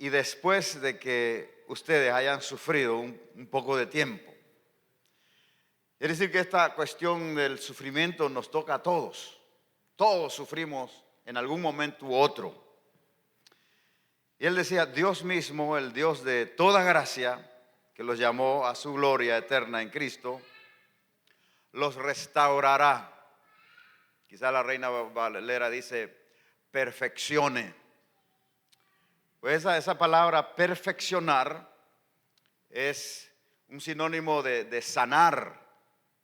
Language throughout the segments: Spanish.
y después de que ustedes hayan sufrido un poco de tiempo. Quiere decir que esta cuestión del sufrimiento nos toca a todos. Todos sufrimos en algún momento u otro. Y él decía, Dios mismo, el Dios de toda gracia, que los llamó a su gloria eterna en Cristo, los restaurará. Quizá la Reina Valera dice, perfeccione. Pues esa palabra perfeccionar es un sinónimo de sanar,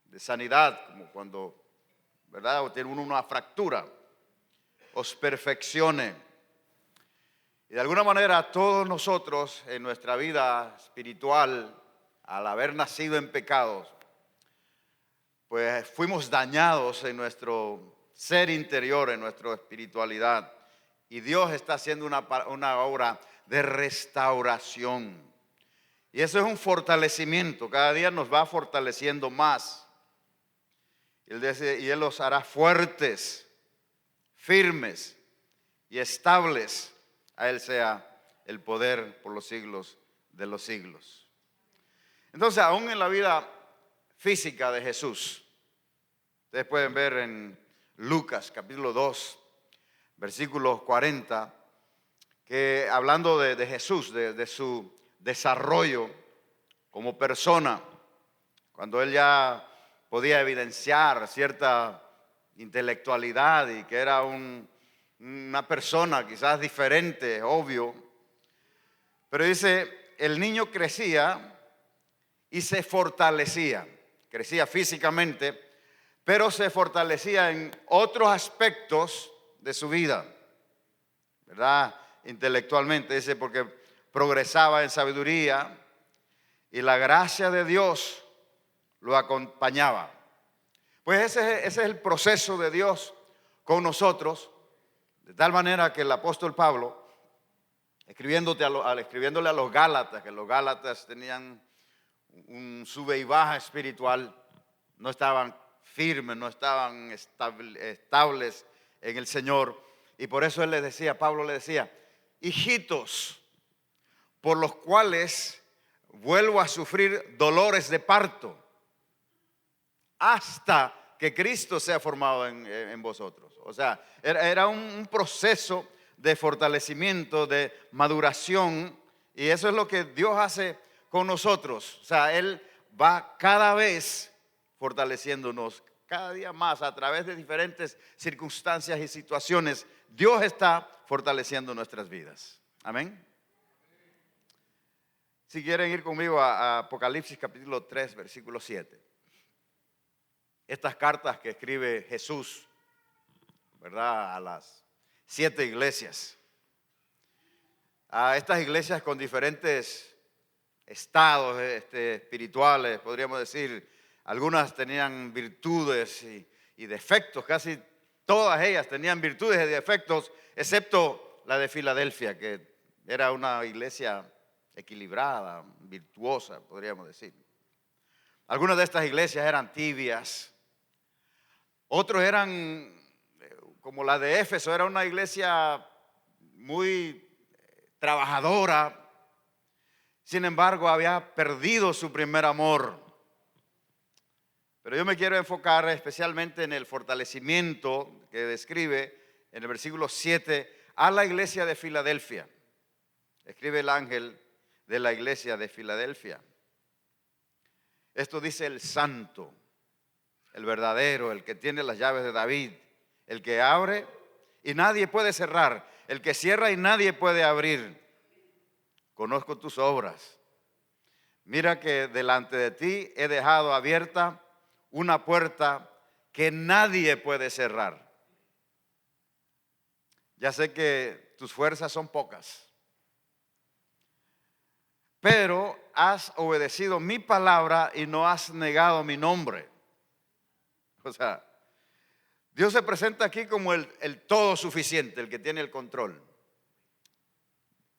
de sanidad, como cuando, ¿verdad?, o tiene uno una fractura, os perfeccione. Y de alguna manera todos nosotros en nuestra vida espiritual, al haber nacido en pecados, pues fuimos dañados en nuestro ser interior, en nuestra espiritualidad. Y Dios está haciendo una obra de restauración. Y eso es un fortalecimiento. Cada día nos va fortaleciendo más. Él dice, y Él los hará fuertes, firmes y estables. A Él sea el poder por los siglos de los siglos. Entonces, aún en la vida física de Jesús, ustedes pueden ver en Lucas capítulo 2, versículo 40, que hablando de Jesús, de su desarrollo como persona, cuando Él ya podía evidenciar cierta intelectualidad y que era una persona quizás diferente, obvio. Pero dice, el niño crecía y se fortalecía. Crecía físicamente, pero se fortalecía en otros aspectos de su vida, ¿verdad? Intelectualmente, dice, porque progresaba en sabiduría y la gracia de Dios lo acompañaba. Pues ese es el proceso de Dios con nosotros, de tal manera que el apóstol Pablo, escribiéndole a los Gálatas, que los Gálatas tenían un sube y baja espiritual, no estaban firmes, no estaban estables en el Señor, y por eso Pablo le decía, hijitos, por los cuales vuelvo a sufrir dolores de parto, hasta que Cristo sea formado en vosotros. O sea, era un proceso de fortalecimiento, de maduración, y eso es lo que Dios hace con nosotros. O sea, Él va cada vez fortaleciéndonos, cada día más a través de diferentes circunstancias y situaciones. Dios está fortaleciendo nuestras vidas. Amén. Si quieren ir conmigo a Apocalipsis capítulo 3, versículo 7. Estas cartas que escribe Jesús, ¿verdad?, a las 7 iglesias. A estas iglesias con diferentes estados espirituales, podríamos decir. Algunas tenían virtudes y defectos, casi todas ellas tenían virtudes y defectos, excepto la de Filadelfia, que era una iglesia equilibrada, virtuosa, podríamos decir. Algunas de estas iglesias eran tibias, otros eran, como la de Éfeso, era una iglesia muy trabajadora, sin embargo había perdido su primer amor. Pero yo me quiero enfocar especialmente en el fortalecimiento que describe en el versículo 7 a la iglesia de Filadelfia. Escribe el ángel de la iglesia de Filadelfia. Esto dice el santo, el verdadero, el que tiene las llaves de David, el que abre y nadie puede cerrar, el que cierra y nadie puede abrir. Conozco tus obras. Mira que delante de ti he dejado abierta una puerta que nadie puede cerrar. Ya sé que tus fuerzas son pocas, pero has obedecido mi palabra y no has negado mi nombre. O sea, Dios se presenta aquí como el todo suficiente, el que tiene el control.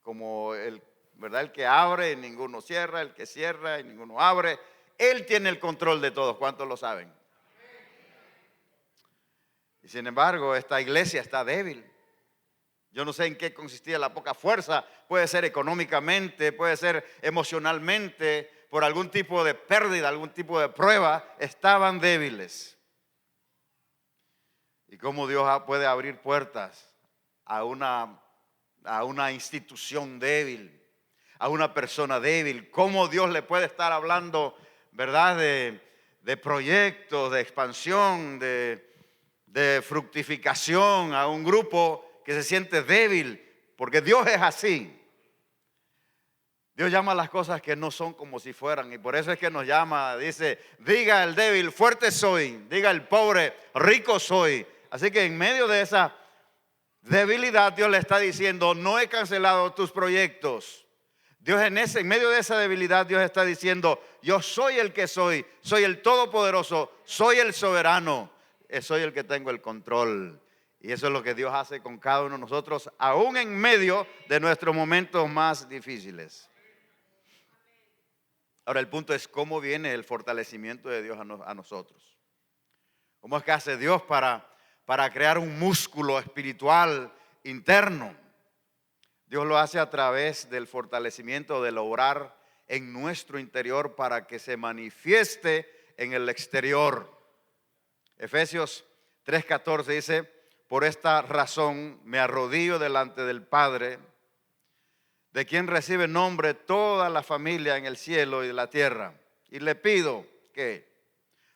Como ¿verdad?, el que abre y ninguno cierra, el que cierra y ninguno abre. Él tiene el control de todos. ¿Cuántos lo saben? Y sin embargo, esta iglesia está débil. Yo no sé en qué consistía la poca fuerza. Puede ser económicamente, puede ser emocionalmente, por algún tipo de pérdida, algún tipo de prueba. Estaban débiles. Y cómo Dios puede abrir puertas a una institución débil, a una persona débil. Cómo Dios le puede estar hablando, ¿verdad? De proyectos, de expansión, de fructificación a un grupo que se siente débil, porque Dios es así. Dios llama a las cosas que no son como si fueran, y por eso es que nos llama, dice, diga el débil, fuerte soy, diga el pobre, rico soy. Así que en medio de esa debilidad Dios le está diciendo, no he cancelado tus proyectos. Dios en medio de esa debilidad Dios está diciendo, yo soy el que soy el todopoderoso, soy el soberano, soy el que tengo el control. Y eso es lo que Dios hace con cada uno de nosotros, aún en medio de nuestros momentos más difíciles. Ahora el punto es cómo viene el fortalecimiento de Dios a nosotros. ¿Cómo es que hace Dios para crear un músculo espiritual interno? Dios lo hace a través del fortalecimiento, del obrar en nuestro interior para que se manifieste en el exterior. Efesios 3:14 dice, por esta razón me arrodillo delante del Padre, de quien recibe nombre toda la familia en el cielo y de la tierra. Y le pido que,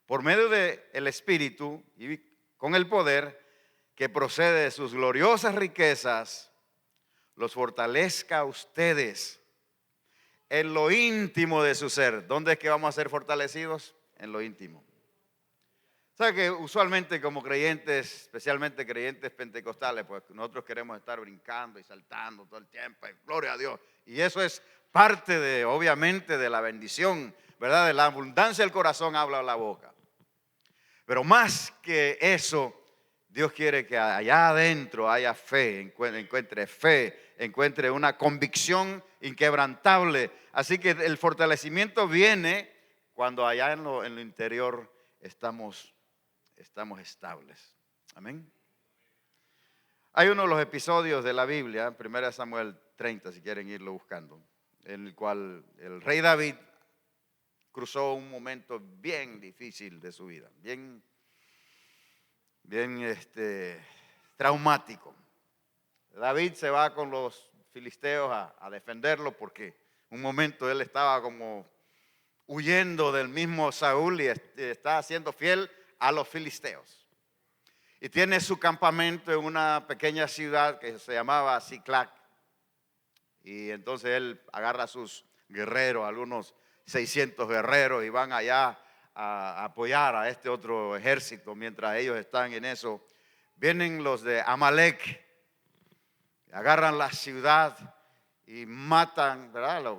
por medio del Espíritu y con el poder que procede de sus gloriosas riquezas, los fortalezca a ustedes en lo íntimo de su ser. ¿Dónde es que vamos a ser fortalecidos? En lo íntimo. ¿Sabe que usualmente como creyentes, especialmente creyentes pentecostales, pues nosotros queremos estar brincando y saltando todo el tiempo, y gloria a Dios? Y eso es parte de, obviamente, de la bendición, ¿verdad? De la abundancia del corazón habla la boca. Pero más que eso, Dios quiere que allá adentro haya fe, encuentre una convicción inquebrantable. Así que el fortalecimiento viene cuando allá en lo interior estamos estables. Amén. Hay uno de los episodios de la Biblia, 1 Samuel 30, si quieren irlo buscando, en el cual el rey David cruzó un momento bien difícil de su vida, bien traumático. David se va con los filisteos a defenderlo porque un momento él estaba como huyendo del mismo Saúl y está siendo fiel a los filisteos. Y tiene su campamento en una pequeña ciudad que se llamaba Siclac. Y entonces él agarra a sus guerreros, algunos 600 guerreros, y van allá a apoyar a este otro ejército. Mientras ellos están en eso, vienen los de Amalek, agarran la ciudad y matan, ¿verdad?,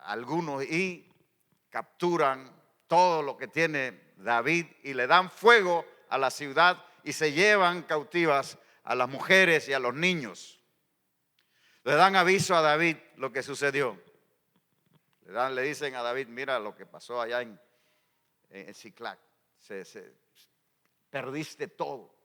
algunos, y capturan todo lo que tiene David y le dan fuego a la ciudad y se llevan cautivas a las mujeres y a los niños. Le dan aviso a David lo que sucedió. Le dicen a David, mira lo que pasó allá en Siclac. Perdiste todo.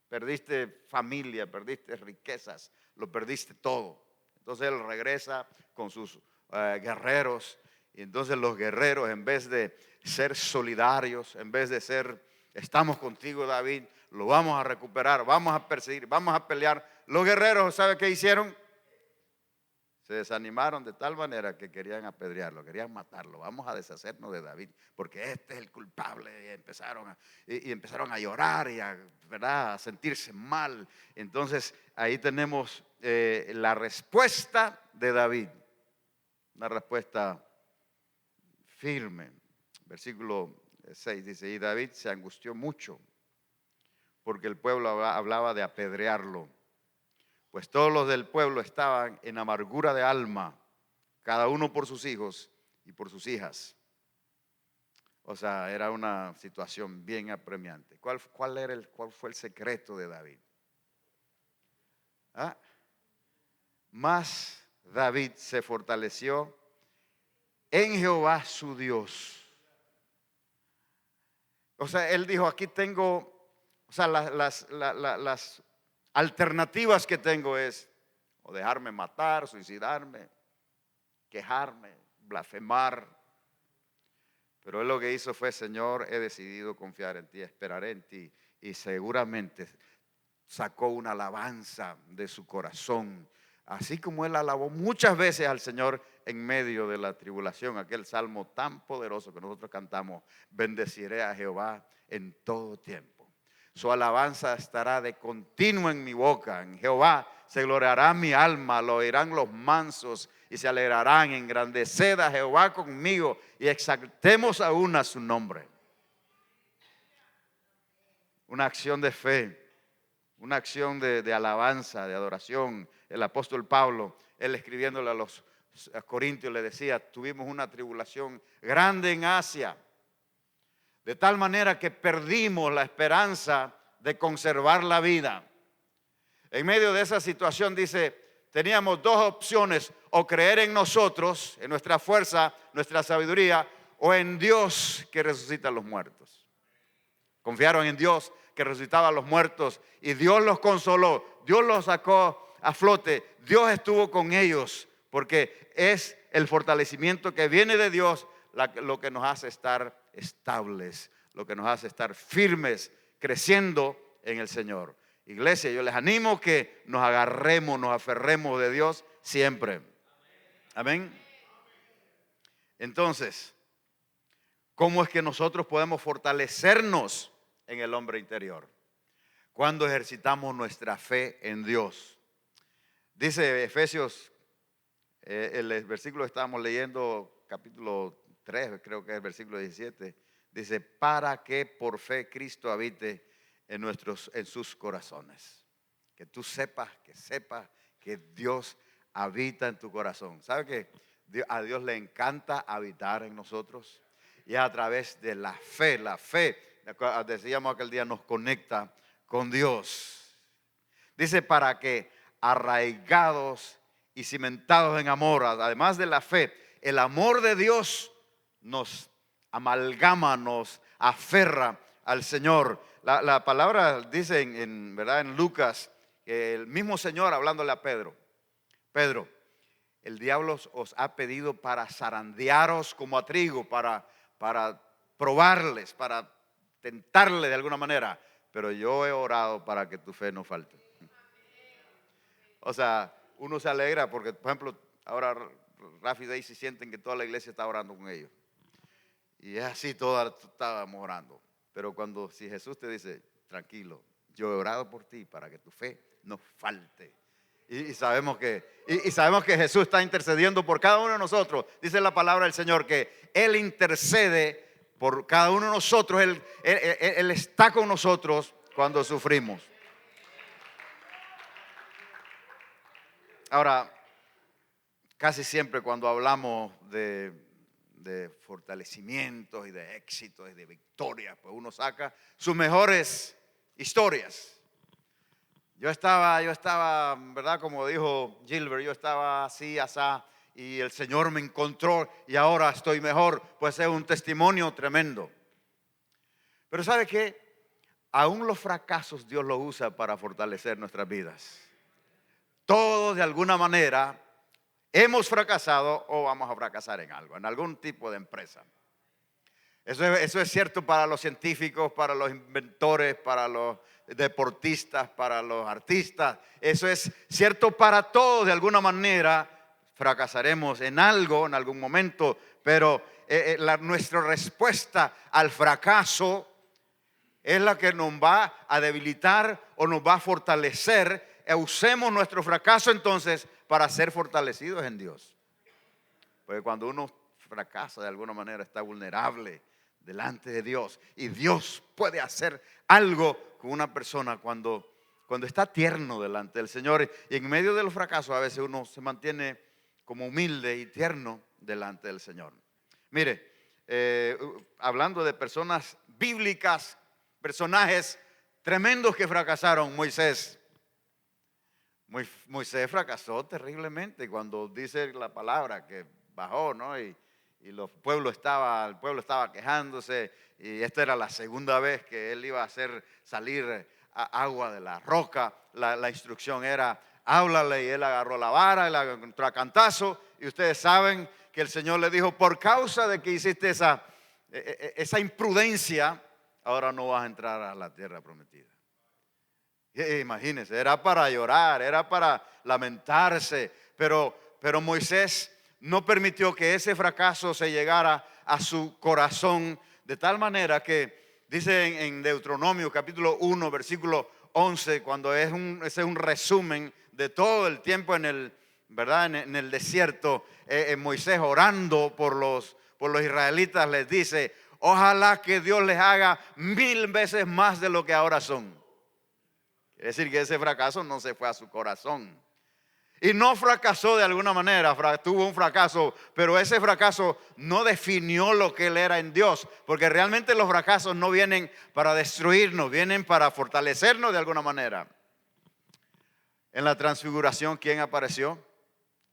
Perdiste familia, perdiste riquezas, lo perdiste todo. Entonces él regresa con sus guerreros. Y entonces los guerreros, en vez de ser solidarios, en vez de ser, estamos contigo David, lo vamos a recuperar, vamos a perseguir, vamos a pelear. Los guerreros, ¿sabe qué hicieron? Se desanimaron de tal manera que querían apedrearlo, querían matarlo. Vamos a deshacernos de David, porque este es el culpable. Y empezaron a llorar y ¿verdad?, a sentirse mal. Entonces ahí tenemos la respuesta de David, una respuesta firme. Versículo 6 dice, y David se angustió mucho porque el pueblo hablaba de apedrearlo, pues todos los del pueblo estaban en amargura de alma, cada uno por sus hijos y por sus hijas. O sea, era una situación bien apremiante. ¿Cuál fue el secreto de David? Más David se fortaleció en Jehová su Dios. O sea, él dijo, aquí tengo, o sea, las alternativas que tengo es o dejarme matar, suicidarme, quejarme, blasfemar. Pero él lo que hizo fue: Señor, he decidido confiar en ti, esperaré en ti. Y seguramente sacó una alabanza de su corazón, así como él alabó muchas veces al Señor en medio de la tribulación. Aquel salmo tan poderoso que nosotros cantamos: bendeciré a Jehová en todo tiempo. Su alabanza estará de continuo en mi boca. En Jehová se gloriará mi alma, lo oirán los mansos y se alegrarán. Engrandeced a Jehová conmigo y exaltemos aún a su nombre. Una acción de fe, una acción de alabanza, de adoración. El apóstol Pablo, él escribiéndole a los Corintios, le decía: tuvimos una tribulación grande en Asia, de tal manera que perdimos la esperanza de conservar la vida. En medio de esa situación, dice, teníamos dos opciones: o creer en nosotros, en nuestra fuerza, nuestra sabiduría, o en Dios que resucita a los muertos. Confiaron en Dios que resucitaba a los muertos y Dios los consoló, Dios los sacó a flote, Dios estuvo con ellos, porque es el fortalecimiento que viene de Dios lo que nos hace estar estables, lo que nos hace estar firmes, creciendo en el Señor. Iglesia, yo les animo que nos agarremos, nos aferremos de Dios siempre. Amén. Entonces, ¿cómo es que nosotros podemos fortalecernos en el hombre interior? Cuando ejercitamos nuestra fe en Dios. Dice Efesios, el versículo que estábamos leyendo, capítulo 3, creo que es el versículo 17, dice: para que por fe Cristo habite en sus corazones. Que tú sepas que Dios habita en tu corazón. ¿Sabe que a Dios le encanta habitar en nosotros? Y a través de la fe, decíamos aquel día, nos conecta con Dios. Dice: para que arraigados y cimentados en amor, además de la fe, el amor de Dios nos amalgama, nos aferra al Señor. La palabra dice ¿verdad? En Lucas, que el mismo Señor hablándole a Pedro: Pedro, el diablo os ha pedido para zarandearos como a trigo, para probarles, para tentarle de alguna manera, pero yo he orado para que tu fe no falte. O sea, uno se alegra porque, por ejemplo, ahora Rafi y Daisy sienten que toda la iglesia está orando con ellos. Y es así, todos estábamos orando. Pero si Jesús te dice: tranquilo, yo he orado por ti para que tu fe no falte. Y sabemos que Jesús está intercediendo por cada uno de nosotros. Dice la palabra del Señor que Él intercede por cada uno de nosotros. Él está con nosotros cuando sufrimos. Ahora, casi siempre cuando hablamos de fortalecimientos y de éxitos y de victorias, pues uno saca sus mejores historias. Yo estaba, ¿verdad? Como dijo Gilbert, yo estaba así, asá, y el Señor me encontró y ahora estoy mejor. Pues es un testimonio tremendo. Pero ¿sabe qué? Aún los fracasos Dios los usa para fortalecer nuestras vidas. Todos de alguna manera hemos fracasado o vamos a fracasar en algo, en algún tipo de empresa. Eso es cierto para los científicos, para los inventores, para los deportistas, para los artistas. Eso es cierto para todos. De alguna manera fracasaremos en algo, en algún momento, pero nuestra respuesta al fracaso es la que nos va a debilitar o nos va a fortalecer. Usemos nuestro fracaso entonces para ser fortalecidos en Dios. Porque cuando uno fracasa de alguna manera está vulnerable delante de Dios. Y Dios puede hacer algo con una persona cuando está tierno delante del Señor. Y en medio de los fracasos a veces uno se mantiene como humilde y tierno delante del Señor. Mire, hablando de personas bíblicas, personajes tremendos que fracasaron. Moisés fracasó terriblemente cuando dice la palabra que bajó, ¿no? Y el pueblo estaba quejándose, y esta era la segunda vez que él iba a hacer salir agua de la roca. La instrucción era, háblale, y él agarró la vara y la encontró a cantazo. Y ustedes saben que el Señor le dijo, por causa de que hiciste esa imprudencia, ahora no vas a entrar a la tierra prometida. Imagínense, era para llorar, era para lamentarse, pero Moisés no permitió que ese fracaso se llegara a su corazón, de tal manera que dice en Deuteronomio capítulo 1 versículo 11, cuando ese es un resumen de todo el tiempo ¿verdad? En el desierto, Moisés orando por los israelitas les dice, ojalá que Dios les haga 1000 veces más de lo que ahora son. Quiere decir que ese fracaso no se fue a su corazón. Y no fracasó de alguna manera, tuvo un fracaso, pero ese fracaso no definió lo que él era en Dios, porque realmente los fracasos no vienen para destruirnos, vienen para fortalecernos de alguna manera. En la transfiguración, ¿quién apareció?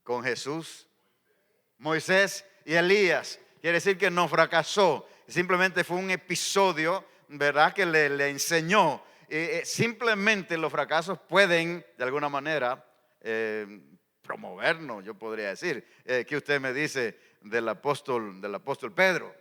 Con Jesús, Moisés y Elías. Quiere decir que no fracasó, simplemente fue un episodio, ¿verdad? Que le enseñó. Simplemente los fracasos pueden, de alguna manera, promovernos, yo podría decir. ¿Qué usted me dice del apóstol Pedro?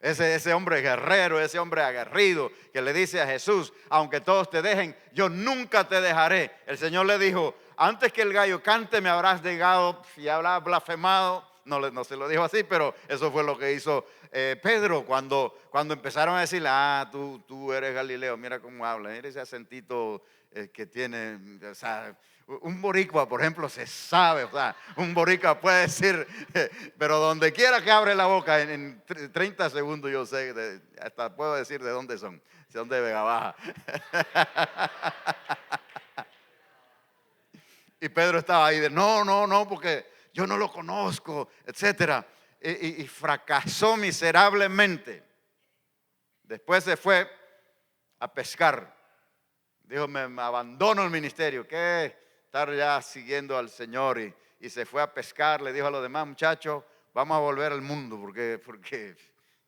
Ese hombre guerrero, ese hombre aguerrido que le dice a Jesús, aunque todos te dejen, yo nunca te dejaré. El Señor le dijo, antes que el gallo cante me habrás negado y habrás blasfemado. No se lo dijo así, pero eso fue lo que hizo Pedro cuando empezaron a decirle, tú eres Galileo, mira cómo habla, mira ese acentito que tiene, o sea, un boricua, por ejemplo, se sabe, o sea, un boricua puede decir, pero donde quiera que abre la boca, en 30 segundos yo sé, hasta puedo decir de dónde son, son de Vega Baja. Y Pedro estaba ahí de, no, porque yo no lo conozco, etcétera. Y fracasó miserablemente. Después se fue a pescar. Dijo, me abandono el ministerio. ¿Qué? Estar ya siguiendo al Señor. Y se fue a pescar. Le dijo a los demás, muchachos, vamos a volver al mundo. Porque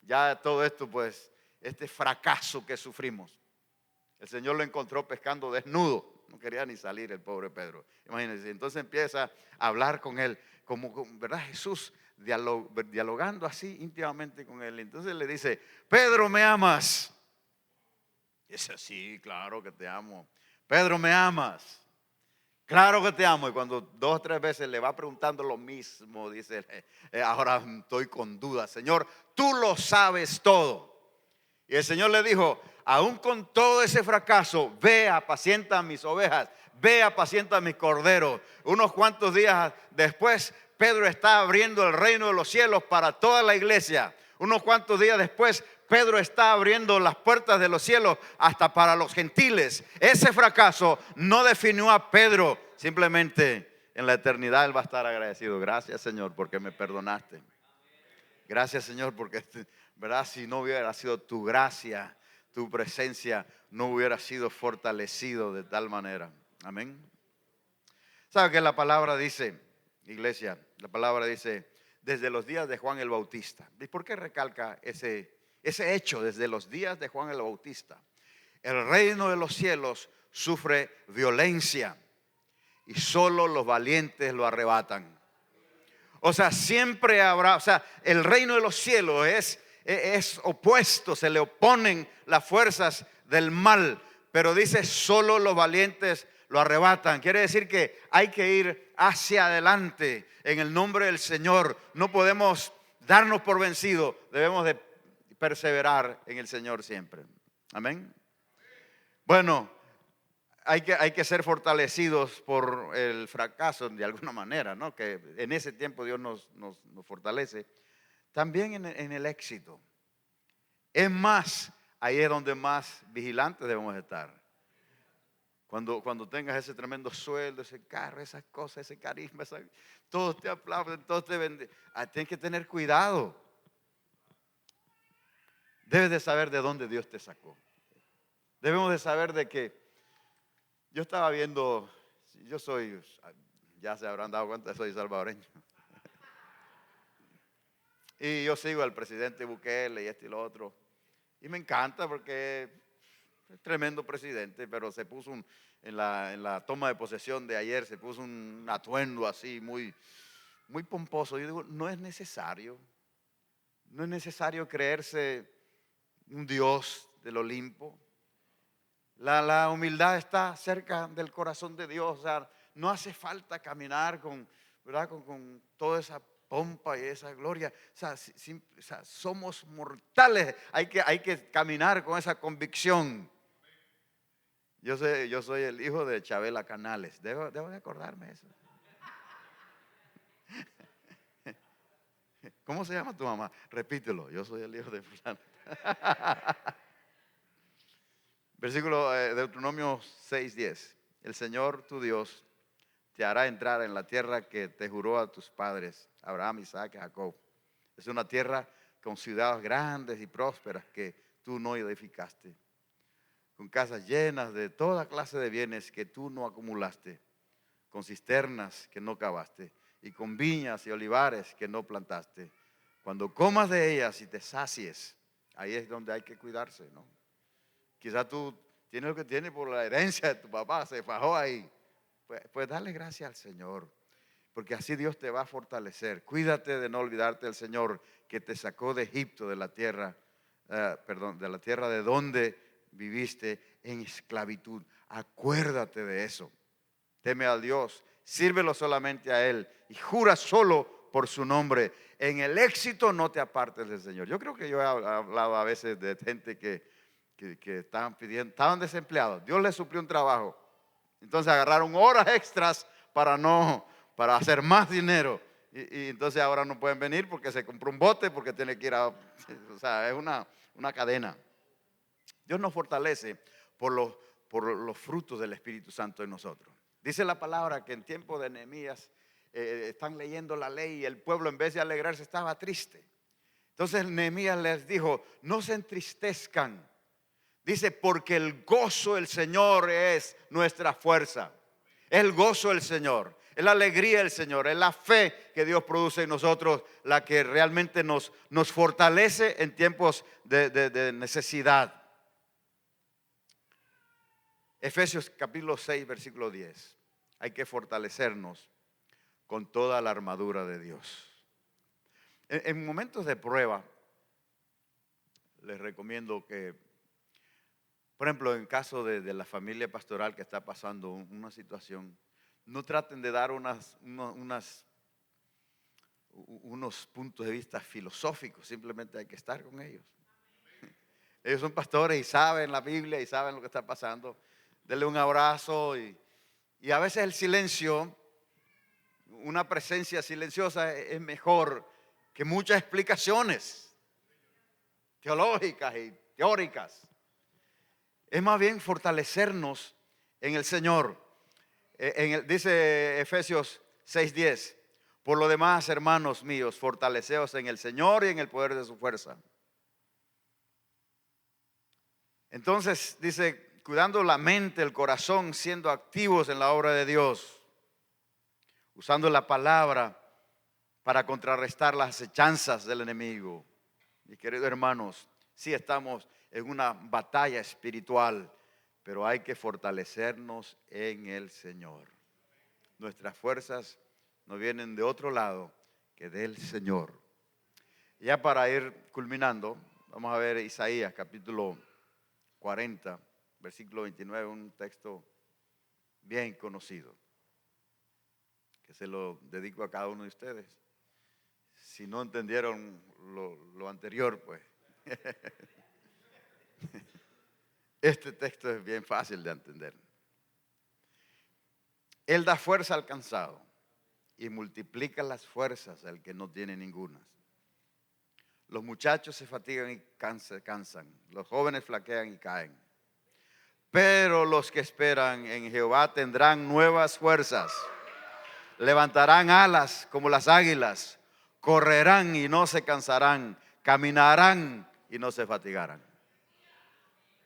ya todo esto, pues, este fracaso que sufrimos. El Señor lo encontró pescando desnudo. No quería ni salir el pobre Pedro. Imagínense. Entonces empieza a hablar con él. ¿Verdad? Jesús dialogando así íntimamente con él. Entonces le dice, Pedro, ¿me amas? Y dice, sí, claro que te amo. Pedro, ¿me amas? Claro que te amo. Y cuando 2 o 3 veces le va preguntando lo mismo, dice, ahora estoy con dudas. Señor, tú lo sabes todo. Y el Señor le dijo, aún con todo ese fracaso, ve, apacienta mis ovejas, ve, apacienta mis corderos. Unos cuantos días después, Pedro está abriendo el reino de los cielos para toda la iglesia. Unos cuantos días después, Pedro está abriendo las puertas de los cielos hasta para los gentiles. Ese fracaso no definió a Pedro, simplemente en la eternidad él va a estar agradecido. Gracias, Señor, porque me perdonaste. Gracias, Señor, porque, ¿verdad? Si no hubiera sido tu gracia, tu presencia, no hubiera sido fortalecido de tal manera. Amén. ¿Sabe qué la palabra dice, iglesia? La palabra dice, desde los días de Juan el Bautista. ¿Y por qué recalca ese hecho desde los días de Juan el Bautista? El reino de los cielos sufre violencia y solo los valientes lo arrebatan. O sea, siempre habrá, o sea, el reino de los cielos es opuesto, se le oponen las fuerzas del mal, pero dice solo los valientes lo arrebatan. Quiere decir que hay que ir hacia adelante en el nombre del Señor. No podemos darnos por vencidos, debemos de perseverar en el Señor siempre. Amén. Bueno, hay que ser fortalecidos por el fracaso de alguna manera, ¿no? Que en ese tiempo Dios nos fortalece. También en el éxito. Es más, ahí es donde más vigilantes debemos estar. Cuando tengas ese tremendo sueldo, ese carro, esas cosas, ese carisma, todos te aplauden, todos te venden. Tienes que tener cuidado. Debes de saber de dónde Dios te sacó. Debemos de saber de que yo estaba viendo, ya se habrán dado cuenta, soy salvadoreño. Y yo sigo al presidente Bukele y esto y lo otro. Y me encanta porque tremendo presidente, pero se puso en la toma de posesión de ayer, se puso un atuendo así muy, muy pomposo. Yo digo, no es necesario. No es necesario creerse un Dios del Olimpo. La humildad está cerca del corazón de Dios. O sea, no hace falta caminar ¿verdad? Con toda esa pompa y esa gloria. O sea, o sea, somos mortales. Hay que caminar con esa convicción. Yo soy el hijo de Chabela Canales. Debo de acordarme eso. ¿Cómo se llama tu mamá? Repítelo. Yo soy el hijo de fulano. Versículo Deuteronomio 6:10. El Señor tu Dios te hará entrar en la tierra que te juró a tus padres, Abraham, Isaac y Jacob. Es una tierra con ciudades grandes y prósperas que tú no edificaste, con casas llenas de toda clase de bienes que tú no acumulaste, con cisternas que no cavaste y con viñas y olivares que no plantaste. Cuando comas de ellas y te sacies, ahí es donde hay que cuidarse, ¿no? Quizás tú tienes lo que tienes por la herencia de tu papá, se fajó ahí. Pues dale gracias al Señor, porque así Dios te va a fortalecer. Cuídate de no olvidarte del Señor que te sacó de Egipto, de la tierra, de la tierra de donde viviste en esclavitud. Acuérdate de eso. Teme a Dios, sírvelo solamente a Él y jura solo por su nombre. En el éxito no te apartes del Señor. Yo creo que yo he hablado a veces de gente que estaban desempleados. Dios les suplió un trabajo. Entonces agarraron horas extras para hacer más dinero. Y entonces ahora no pueden venir porque se compró un bote, porque tiene que ir a, o sea, es una cadena. Dios nos fortalece por los frutos del Espíritu Santo en nosotros. Dice la palabra que en tiempo de Nehemías están leyendo la ley y el pueblo en vez de alegrarse estaba triste. Entonces Nehemías les dijo, no se entristezcan. Dice, porque el gozo del Señor es nuestra fuerza. El gozo del Señor, es la alegría del Señor, es la fe que Dios produce en nosotros la que realmente nos fortalece en tiempos de necesidad. Efesios capítulo 6, versículo 10. Hay que fortalecernos con toda la armadura de Dios. En momentos de prueba, les recomiendo que, por ejemplo, en caso de la familia pastoral que está pasando una situación, no traten de dar unos puntos de vista filosóficos, simplemente hay que estar con ellos. Ellos son pastores y saben la Biblia y saben lo que está pasando. Denle un abrazo y a veces el silencio, una presencia silenciosa es mejor que muchas explicaciones teológicas y teóricas. Es más bien fortalecernos en el Señor. Dice Efesios 6:10, por lo demás, hermanos míos, fortaleceos en el Señor y en el poder de su fuerza. Entonces dice, cuidando la mente, el corazón, siendo activos en la obra de Dios, usando la palabra para contrarrestar las acechanzas del enemigo. Mis queridos hermanos, sí estamos en una batalla espiritual, pero hay que fortalecernos en el Señor. Nuestras fuerzas no vienen de otro lado que del Señor. Ya para ir culminando, vamos a ver Isaías capítulo 40, versículo 29, un texto bien conocido, que se lo dedico a cada uno de ustedes. Si no entendieron lo anterior, pues este texto es bien fácil de entender. Él da fuerza al cansado y multiplica las fuerzas al que no tiene ninguna. Los muchachos se fatigan y cansan. Los jóvenes flaquean y caen. Pero los que esperan en Jehová tendrán nuevas fuerzas. Levantarán alas como las águilas. Correrán y no se cansarán. Caminarán y no se fatigarán.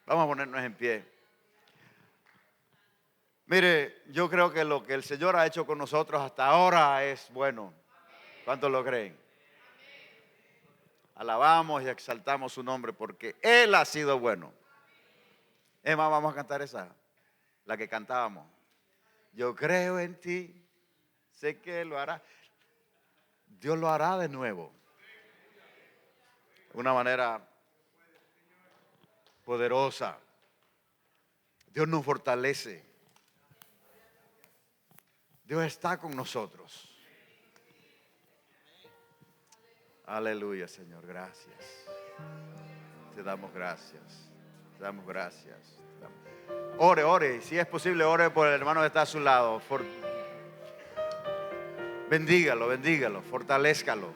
Vamos a ponernos en pie. Mire, yo creo que lo que el Señor ha hecho con nosotros hasta ahora es bueno. ¿Cuántos lo creen? Alabamos y exaltamos su nombre porque Él ha sido bueno. Emma, vamos a cantar esa, la que cantábamos. Yo creo en ti, sé que lo hará. Dios lo hará de nuevo. De una manera poderosa. Dios nos fortalece. Dios está con nosotros. Aleluya, Señor, gracias. Te damos gracias. Te damos gracias. Ore, ore. Si es posible, ore por el hermano que está a su lado. Bendígalo, bendígalo. Fortalézcalo.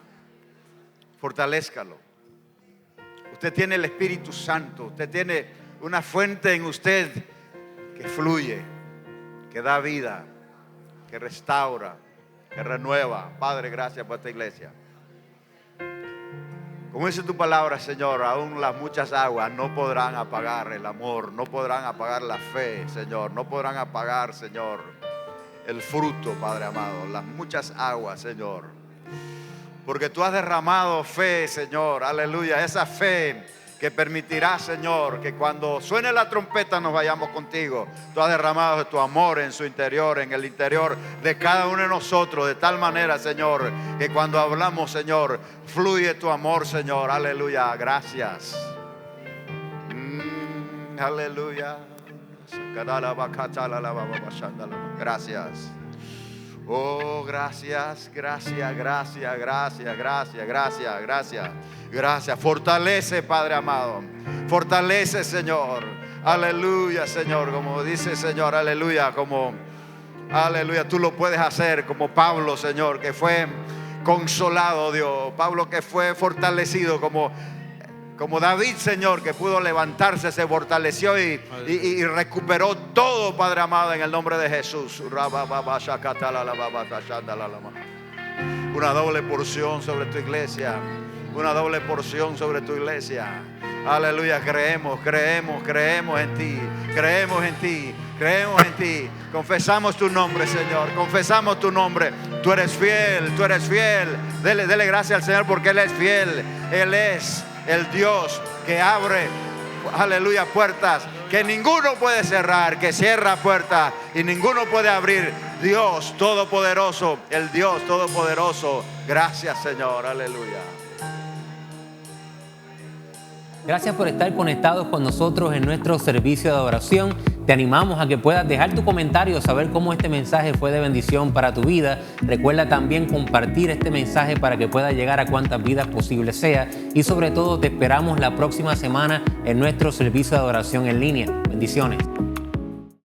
Fortalézcalo. Usted tiene el Espíritu Santo. Usted tiene una fuente en usted que fluye, que da vida, que restaura, que renueva. Padre, gracias por esta iglesia. Como dice tu palabra, Señor, aún las muchas aguas no podrán apagar el amor, no podrán apagar la fe, Señor, no podrán apagar, Señor, el fruto, Padre amado, las muchas aguas, Señor. Porque tú has derramado fe, Señor, aleluya, esa fe que permitirá, Señor, que cuando suene la trompeta nos vayamos contigo. Tú has derramado tu amor en su interior, en el interior de cada uno de nosotros, de tal manera, Señor, que cuando hablamos, Señor, fluye tu amor, Señor. Aleluya, gracias. Aleluya. Gracias. Oh, gracias, gracias, gracias, gracias, gracias, gracias, gracias, gracias. Fortalece, Padre amado. Fortalece, Señor. Aleluya, Señor. Como dice, Señor, aleluya. Como, aleluya, tú lo puedes hacer como Pablo, Señor, que fue consolado, Dios. Pablo que fue fortalecido como David, Señor, que pudo levantarse, se fortaleció y recuperó todo, Padre amado, en el nombre de Jesús. Una doble porción sobre tu iglesia. Una doble porción sobre tu iglesia. Aleluya, creemos en ti. Creemos en ti. Creemos en ti. Confesamos tu nombre, Señor. Confesamos tu nombre. Tú eres fiel, tú eres fiel. Dele gracias al Señor porque Él es fiel. Él es el Dios que abre, aleluya, puertas que ninguno puede cerrar, que cierra puertas y ninguno puede abrir. Dios todopoderoso, el Dios todopoderoso. Gracias, Señor, aleluya. Gracias por estar conectados con nosotros en nuestro servicio de adoración. Te animamos a que puedas dejar tu comentario, saber cómo este mensaje fue de bendición para tu vida. Recuerda también compartir este mensaje para que pueda llegar a cuantas vidas posible sea. Y sobre todo te esperamos la próxima semana en nuestro servicio de adoración en línea. Bendiciones.